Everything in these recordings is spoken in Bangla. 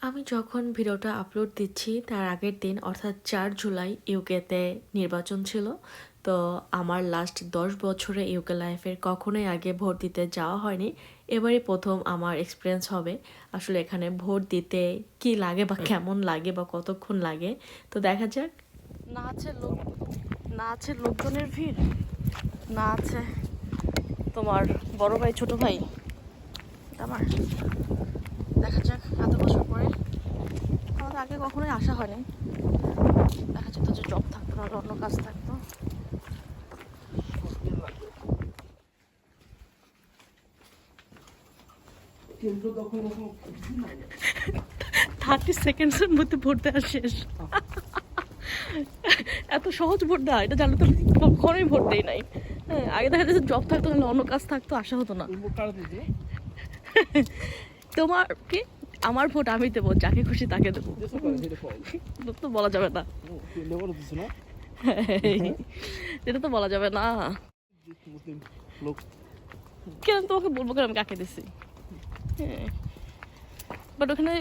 আমি যখন ভিডিওটা আপলোড দিচ্ছি তার আগের দিন অর্থাৎ ৪ জুলাই ইউকেতে নির্বাচন ছিল। তো আমার লাস্ট ১০ বছরে ইউকে লাইফের কখনোই আগে ভোট দিতে যাওয়া হয়নি। এবারই প্রথম আমার এক্সপিরিয়েন্স হবে আসলে এখানে ভোট দিতে কি লাগে বা কেমন লাগে বা কতক্ষণ লাগে। তো দেখা যাক। না আছে লোকজনের ভিড়, না আছে তোমার বড় ভাই ছোট ভাই। আমার দেখা যাক এত বছর পরে, আমাদের আগে কখনোই আসা হয়নি। দেখা যেত যে জব থাকতো, না অন্য কাজ থাকতো। কিন্তু তখন 30 সেকেন্ডসের মধ্যে ভোট দেওয়া শেষ। এত সহজ ভোট দেওয়া, এটা জানলে তো কখনোই ভোট দেই নাই। হ্যাঁ, আগে দেখা যাচ্ছে জব থাকতো, নাহলে অন্য কাজ থাকতো, আসা হতো না। তোমার কি? আমার ভোট আমি দেবো, যাকে খুশি তাকে দেবো, তো বলা যাবে না। এটা তো বলা যাবে না। কেন তোমাকে বলবো কেন আমি কাকে দিছি? হ্যাঁ, বাট ওখানে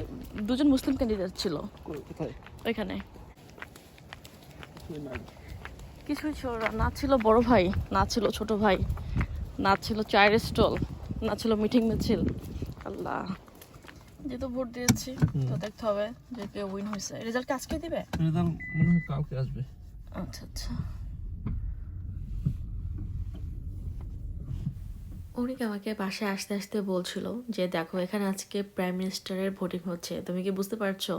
দুজন মুসলিম ক্যান্ডিডেট ছিল। ওইখানে কিছুই ছিল না, ছিল বড় ভাই, না ছিল ছোট ভাই, না ছিল চায়ের স্টল, না ছিল মিটিং মিছিল। আল্লাহ, যেহেতু ভোট দিয়েছি তো দেখতে হবে যে কে উইন হয়েছে। রেজাল্ট আজকে দিবে? রেজাল্ট মনে হয় কালকে আসবে। আচ্ছা আচ্ছা। উনি আমাকে বাসায় আসতে আসতে বলছিল যে দেখো এখানে আজকে প্রাইম মিনিস্টারের ভোটিং হচ্ছে, তুমি কি বুঝতে পারছো?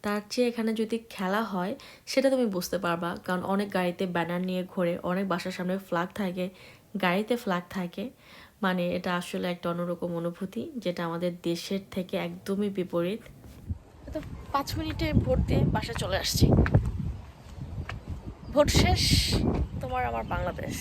তার চেয়ে এখানে যদি খেলা হয় সেটা তুমি বুঝতে পারবা, কারণ অনেক গাড়িতে ব্যানার নিয়ে ঘোরে, অনেক বাসার সামনে ফ্ল্যাগ থাকে, গাড়িতে ফ্ল্যাগ থাকে। মানে এটা আসলে একটা অন্যরকম অনুভূতি, যেটা আমাদের দেশের থেকে একদমই বিপরীত। তো 5 মিনিটে ভোট দিয়ে বাসায় চলে আসছি। ভোট শেষ, তোমার আমার বাংলাদেশ।